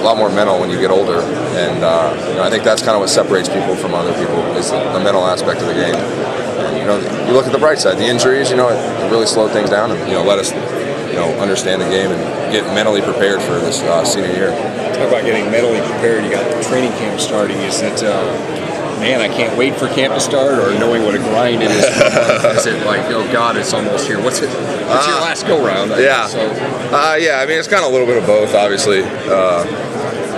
lot more mental when you get older, and you know, I think that's kind of what separates people from other people is the mental aspect of the game. And, you know, you look at the bright side, the injuries, you know, it really slowed things down and, you know, let us, you know, understand the game and get mentally prepared for this senior year. Talk about getting mentally prepared. You got the training camp starting. Is it, man, I can't wait for camp to start, or knowing what a grind it is? Is it like, oh God, it's almost here? What's your last go round? Yeah, yeah. I mean, it's kind of a little bit of both, obviously.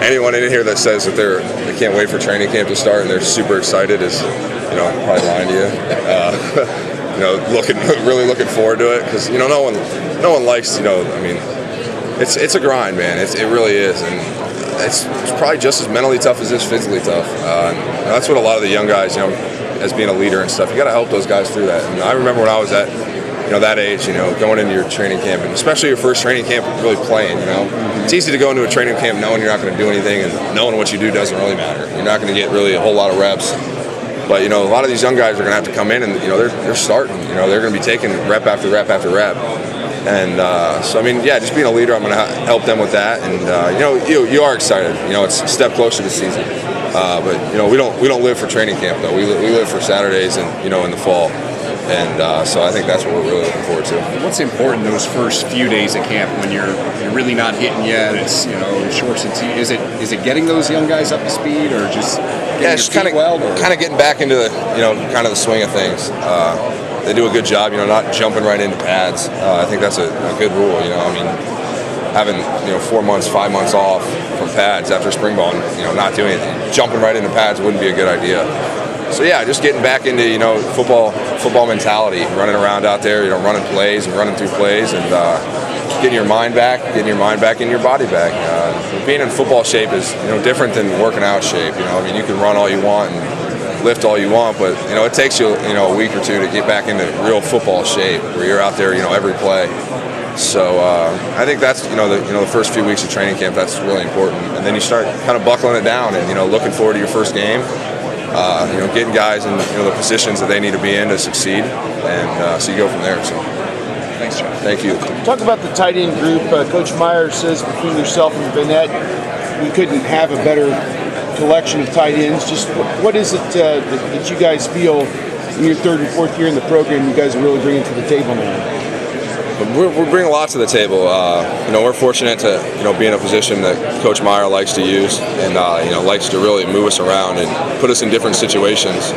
Anyone in here that says that they can't wait for training camp to start and they're super excited is, you know, probably lying to you. You know, really looking forward to it, because, you know, no one likes, you know, I mean, it's a grind, man. It really is, and it's probably just as mentally tough as it is physically tough. And that's what a lot of the young guys, you know, as being a leader and stuff, you got to help those guys through that. And I remember when I was at, you know, that age, you know, going into your training camp, and especially your first training camp, really playing, you know. It's easy to go into a training camp knowing you're not going to do anything, and knowing what you do doesn't really matter. You're not going to get really a whole lot of reps. But, you know, a lot of these young guys are going to have to come in and, you know, they're starting. You know, they're going to be taking rep after rep after rep. And so, I mean, yeah, just being a leader, I'm going to help them with that. And, you know, you are excited. You know, it's a step closer to season. But, you know, we don't live for training camp, though. We live for Saturdays and, you know, in the fall. And so I think that's what we're really looking forward to. What's important those first few days of camp when you're really not hitting yet? It's, you know, shorts and tees. Is it getting those young guys up to speed, or just it's kind of getting back into the, you know, kind of the swing of things. They do a good job, you know, not jumping right into pads. I think that's a good rule. You know, I mean, having, you know, 4 months, 5 months off from pads after spring ball, and, you know, not doing anything, jumping right into pads wouldn't be a good idea. So yeah, just getting back into, you know, football mentality, running around out there, you know, running plays and running through plays, and getting your mind back, and your body back. Being in football shape is, you know, different than working out shape. You know, I mean, you can run all you want and lift all you want, but, you know, it takes you, you know, a week or two to get back into real football shape where you're out there, you know, every play. So I think that's, you know, the first few weeks of training camp, that's really important, and then you start kind of buckling it down and, you know, looking forward to your first game. You know, getting guys in, you know, the positions that they need to be in to succeed, and so you go from there. So, thanks, John. Thank you. Talk about the tight end group. Coach Meyer says between yourself and Vanette, we couldn't have a better collection of tight ends. Just what is it that you guys feel in your third and fourth year in the program you guys are really bringing to the table now? We're bringing a lot to the table. You know, we're fortunate to, you know, be in a position that Coach Meyer likes to use, and you know, likes to really move us around and put us in different situations.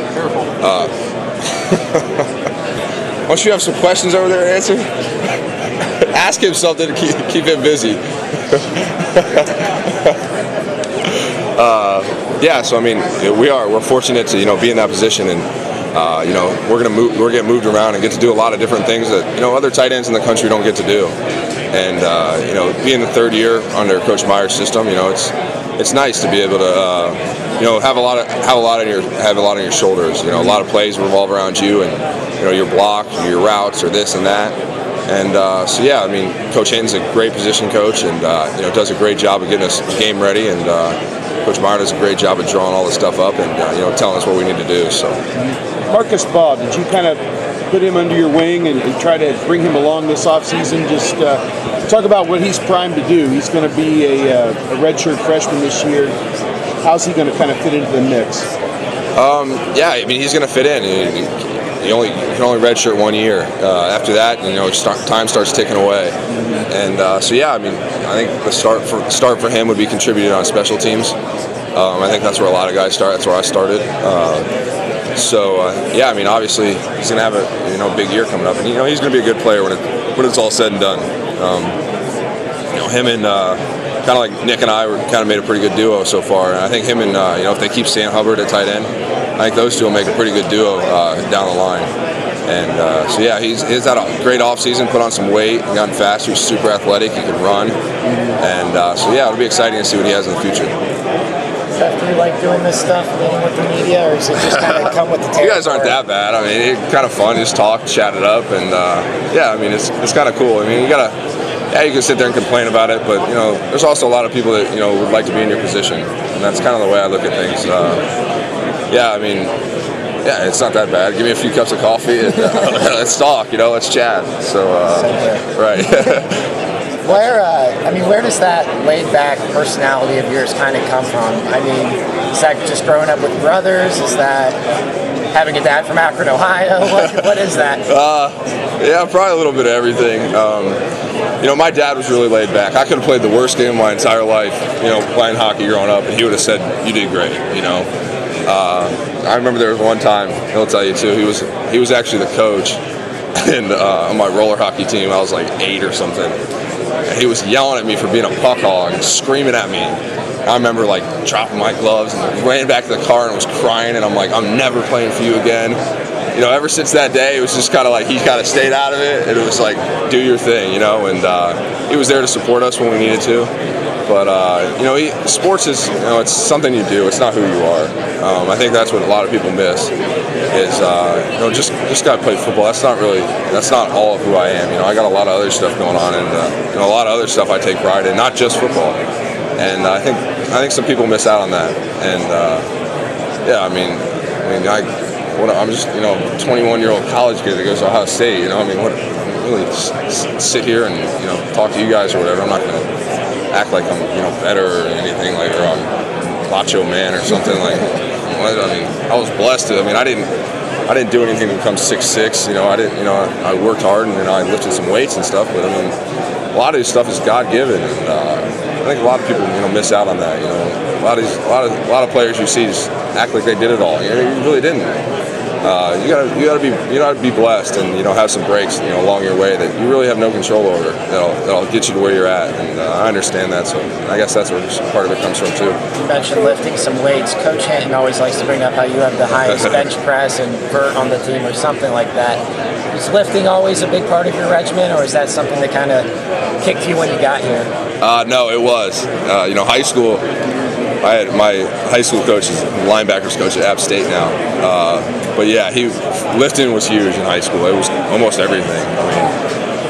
Don't you have some questions over there to answer? Ask him something to keep him busy. Yeah, so I mean, we're fortunate to, you know, be in that position, and you know, we're getting moved around and get to do a lot of different things that, you know, other tight ends in the country don't get to do. And you know, being the third year under Coach Meyer's system, you know, it's nice to be able to you know, have a lot on your shoulders. You know, a lot of plays revolve around you, and, you know, your block, your routes, or this and that. And so yeah, I mean, Coach Hinton's a great position coach, and you know, does a great job of getting us game ready, and Coach Meyer does a great job of drawing all this stuff up and you know, telling us what we need to do. So, Marcus Baugh, did you kind of put him under your wing and try to bring him along this offseason? Just talk about what he's primed to do. He's going to be a redshirt freshman this year. How's he going to kind of fit into the mix? Yeah, I mean, he's going to fit in. You can only redshirt 1 year. After that, you know, time starts ticking away. And so yeah, I mean, I think the start for him would be contributed on special teams. I think that's where a lot of guys start. That's where I started. So yeah, I mean, obviously he's going to have a, you know, big year coming up, and, you know, he's going to be a good player when it's all said and done. You know, him and kind of like Nick and I kind of made a pretty good duo so far, and I think him and you know, if they keep Stan Hubbard at tight end, I think those two will make a pretty good duo down the line. And so yeah, he's had a great offseason, put on some weight, gotten faster, he's super athletic, he can run, and so yeah, it'll be exciting to see what he has in the future. Do you like doing this stuff, meeting with the media, or is it just kind of come with the territory? You guys aren't that bad. I mean, it's kind of fun, just talk, chat it up, and yeah, I mean, it's kind of cool. I mean, yeah, you can sit there and complain about it, but, you know, there's also a lot of people that, you know, would like to be in your position, and that's kind of the way I look at things. Yeah, I mean, yeah, it's not that bad. Give me a few cups of coffee and let's talk, you know, let's chat. So, right. Where does that laid-back personality of yours kind of come from? I mean, is that just growing up with brothers? Is that having a dad from Akron, Ohio? What is that? Yeah, probably a little bit of everything. My dad was really laid back. I could have played the worst game of my entire life, playing hockey growing up, and he would have said, "You did great." I remember there was one time, he'll tell you too, he was actually the coach, and on my roller hockey team, I was like 8 or something. And he was yelling at me for being a puck hog and screaming at me. I remember like dropping my gloves and ran back to the car and was crying, and I'm like, "I'm never playing for you again." Ever since that day, it was just kind of like he kind of stayed out of it, and it was like, do your thing, and he was there to support us when we needed to. But sports is, it's something you do. It's not who you are. I think that's what a lot of people miss is, just got to play football. That's not all of who I am. I got a lot of other stuff going on, and a lot of other stuff I take pride in, not just football. And I think some people miss out on that. And I'm just a 21-year-old college kid that goes to Ohio State. Really sit here and talk to you guys or whatever. I'm not going to act like I'm better or anything, like, or I'm macho man or something. Like, I was blessed. I didn't do anything to become 6'6". I worked hard and I lifted some weights and stuff. But a lot of this stuff is God given, and I think a lot of people miss out on that. A lot of players you see just act like they did it all. You really didn't. You gotta be blessed and have some breaks along your way that you really have no control over. That'll get you to where you're at, and I understand that. So I guess that's where part of it comes from too. You mentioned lifting some weights. Coach Hinton always likes to bring up how you have the highest bench press and vert on the team or something like that. Is lifting always a big part of your regimen, or is that something that kind of kicked you when you got here? No, it was. High school. I had my high school coach is linebackers coach at App State now. But yeah, lifting was huge in high school. It was almost everything.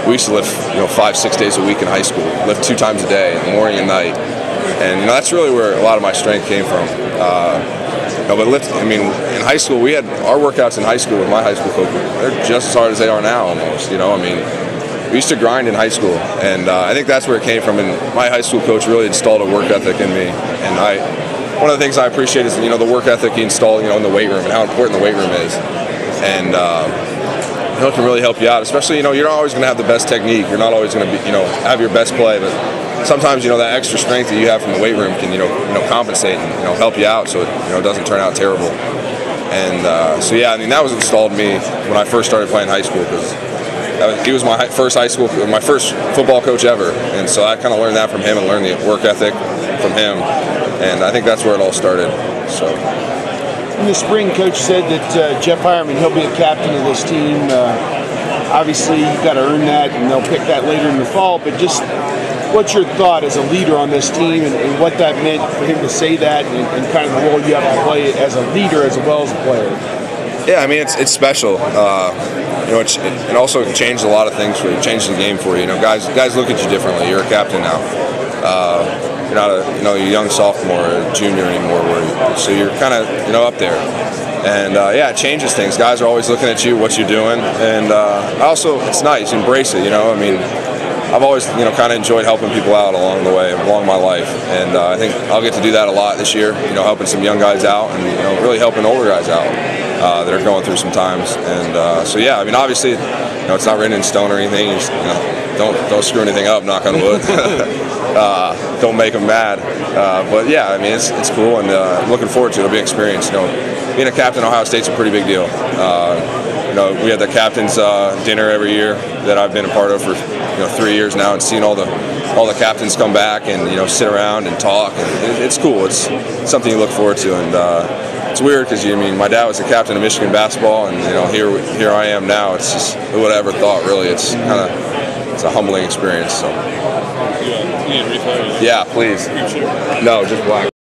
We used to lift 5-6 days a week in high school. Lift 2 times a day, morning and night. And that's really where a lot of my strength came from. In high school, we had our workouts in high school with my high school coach. They're just as hard as they are now, almost. We used to grind in high school, and I think that's where it came from. And my high school coach really installed a work ethic in me. And one of the things I appreciate is the work ethic he installed in the weight room and how important the weight room is. And it can really help you out, especially you're not always going to have the best technique. You're not always going to be have your best play, but sometimes that extra strength that you have from the weight room can compensate and help you out so it doesn't turn out terrible. And that was installed in me when I first started playing high school, because he was my first football coach ever, and so I kind of learned that from him and learned the work ethic from him, and I think that's where it all started. So, in the spring, Coach said that Jeff Heuerman, he'll be a captain of this team. Obviously, you've got to earn that, and they'll pick that later in the fall. But just what's your thought as a leader on this team, and what that meant for him to say that, and kind of the role you have to play as a leader as well as a player? Yeah, it's special. It also changed a lot of things for you. It changed the game for you. Guys look at you differently. You're a captain now. You're not a young sophomore or a junior anymore. So you're kind of up there. And it changes things. Guys are always looking at you, what you're doing, and it's nice. Embrace it. I've always kind of enjoyed helping people out along the way, along my life, and I think I'll get to do that a lot this year. Helping some young guys out and really helping older guys out that are going through some times. And obviously, it's not written in stone or anything. You just, don't screw anything up. Knock on wood. Don't make them mad. But yeah, it's cool, and I'm looking forward to it. It'll be an experience. Being a captain at Ohio State's a pretty big deal. We have the captain's dinner every year that I've been a part of for 3 years now, and seeing all the captains come back and sit around and talk, and it's cool. It's something you look forward to, and it's weird because my dad was the captain of Michigan basketball, and here I am now. It's just who would have ever thought, really. It's a humbling experience. So yeah, please. No, just black.